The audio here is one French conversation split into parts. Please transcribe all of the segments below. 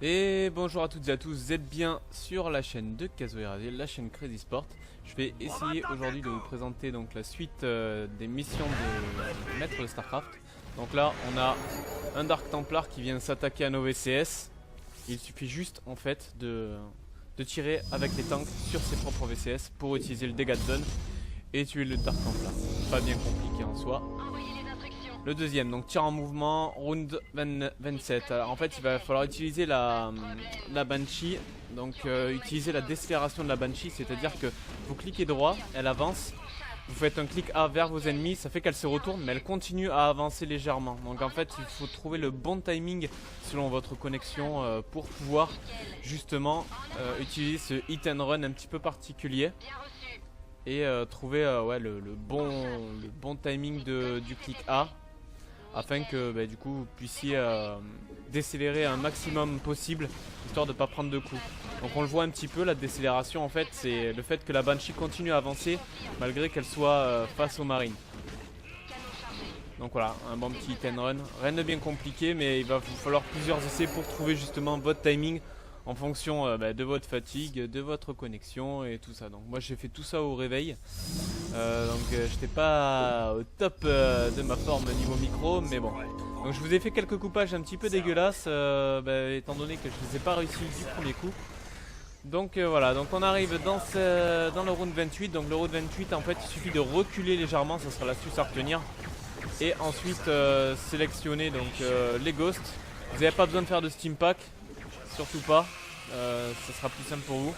Et bonjour à toutes et à tous, vous êtes bien sur la chaîne de Kazoerade, la chaîne Crazy Sport. Je vais essayer aujourd'hui de vous présenter donc la suite des missions de maître de Starcraft. Donc là on a un Dark Templar qui vient s'attaquer à nos VCS. Il suffit juste en fait de tirer avec les tanks sur ses propres VCS pour utiliser le dégât de zone et tuer le Dark Templar. Pas bien compliqué en soi. Le deuxième, donc tir en mouvement, round 27. Alors, en fait, il va falloir utiliser la Banshee. Donc, utiliser la décélération de la Banshee, c'est-à-dire que vous cliquez droit, elle avance. Vous faites un clic A vers vos ennemis, ça fait qu'elle se retourne, mais elle continue à avancer légèrement. Donc, en fait, il faut trouver le bon timing selon votre connexion pour pouvoir justement utiliser ce hit and run un petit peu particulier. Et trouver ouais, le bon timing du clic A afin que du coup vous puissiez décélérer un maximum possible histoire de ne pas prendre de coups. Donc on le voit un petit peu, la décélération en fait c'est le fait que la Banshee continue à avancer malgré qu'elle soit face aux marines. Donc voilà, un bon petit hit and run, rien de bien compliqué mais il va vous falloir plusieurs essais pour trouver justement votre timing en fonction de votre fatigue, de votre connexion et tout ça. Donc moi j'ai fait tout ça au réveil. J'étais pas au top de ma forme niveau micro, mais bon. Donc je vous ai fait quelques coupages un petit peu dégueulasses, étant donné que je les ai pas réussi du premier coup. Donc voilà, donc on arrive dans le round 28. Donc le round 28 en fait il suffit de reculer légèrement, ça sera l'astuce à retenir. Et ensuite sélectionner donc les ghosts. Vous n'avez pas besoin de faire de steam pack, surtout pas, ça sera plus simple pour vous.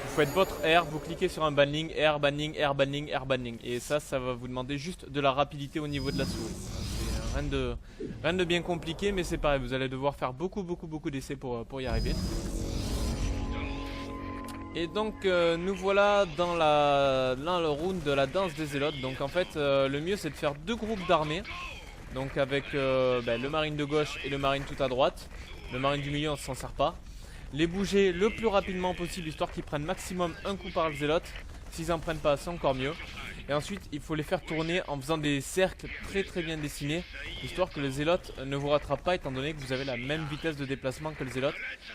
Vous faites votre R, vous cliquez sur un banning, R banning, R banning, R banning. Et ça va vous demander juste de la rapidité au niveau de la souris. C'est rien de bien compliqué, mais c'est pareil, vous allez devoir faire beaucoup d'essais pour y arriver. Et donc nous voilà dans le round de la danse des zélotes. Donc en fait le mieux c'est de faire deux groupes d'armées. Donc avec le marine de gauche et le marine tout à droite. Le marine du milieu on s'en sert pas. Les bouger le plus rapidement possible histoire qu'ils prennent maximum un coup par le zélote. S'ils en prennent pas c'est encore mieux. Et ensuite il faut les faire tourner en faisant des cercles très bien dessinés, histoire que le zélote ne vous rattrape pas étant donné que vous avez la même vitesse de déplacement que le zélote.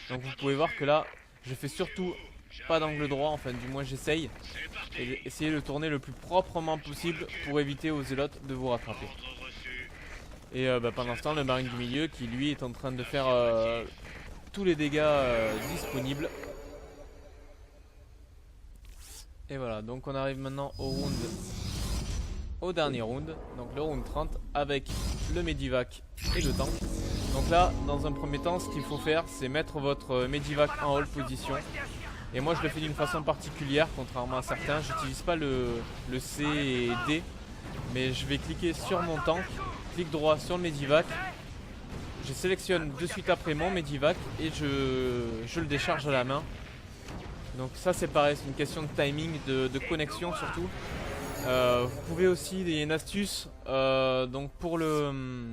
Donc vous pouvez voir que là je fais surtout pas d'angle droit, enfin du moins j'essaye. Et essayer de tourner le plus proprement possible pour éviter aux zélotes de vous rattraper. Et pendant ce temps le marine du milieu qui lui est en train de faire tous les dégâts disponibles. Et voilà, donc on arrive maintenant au dernier round, donc le round 30 avec le Medivac et le tank. Donc là, dans un premier temps, ce qu'il faut faire, c'est mettre votre Medivac en hold position. Et moi je le fais d'une façon particulière, contrairement à certains, j'utilise pas le C et D, mais je vais cliquer sur mon tank, clic droit sur le Medivac. Je sélectionne de suite après mon Medivac et je le décharge à la main. Donc ça c'est pareil, c'est une question de timing, de connexion surtout. Vous pouvez aussi, il y a une astuce donc pour le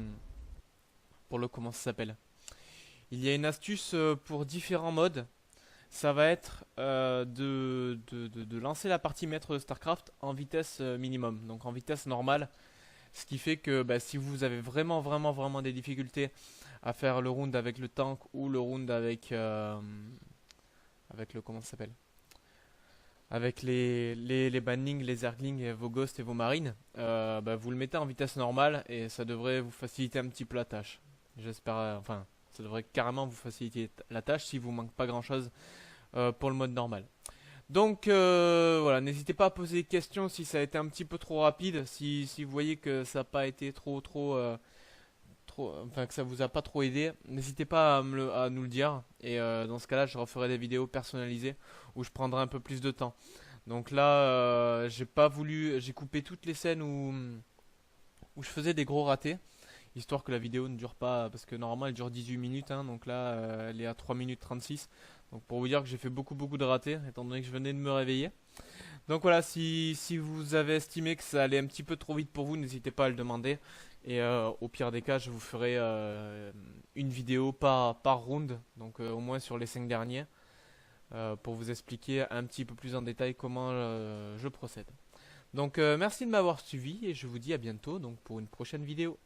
comment ça s'appelle. Il y a une astuce pour différents modes. Ça va être de lancer la partie maître de Starcraft en vitesse minimum, donc en vitesse normale. Ce qui fait que si vous avez vraiment des difficultés à faire le round avec le tank ou le round avec le comment ça s'appelle, avec les bannings, les zerglings, vos ghosts et vos marines, vous le mettez en vitesse normale et ça devrait vous faciliter un petit peu la tâche. J'espère, enfin ça devrait carrément vous faciliter la tâche si vous manque pas grand chose pour le mode normal. Donc voilà, n'hésitez pas à poser des questions si ça a été un petit peu trop rapide, si vous voyez que ça n'a pas été trop enfin que ça vous a pas trop aidé, n'hésitez pas à nous le dire et dans ce cas-là, je referai des vidéos personnalisées où je prendrai un peu plus de temps. Donc là, j'ai coupé toutes les scènes où je faisais des gros ratés, histoire que la vidéo ne dure pas, parce que normalement elle dure 18 minutes, hein, donc là elle est à 3 minutes 36. Donc pour vous dire que j'ai fait beaucoup de ratés, étant donné que je venais de me réveiller. Donc voilà, si vous avez estimé que ça allait un petit peu trop vite pour vous, n'hésitez pas à le demander. Et au pire des cas, je vous ferai une vidéo par round, donc au moins sur les 5 derniers, pour vous expliquer un petit peu plus en détail comment je procède. Donc merci de m'avoir suivi et je vous dis à bientôt donc, pour une prochaine vidéo.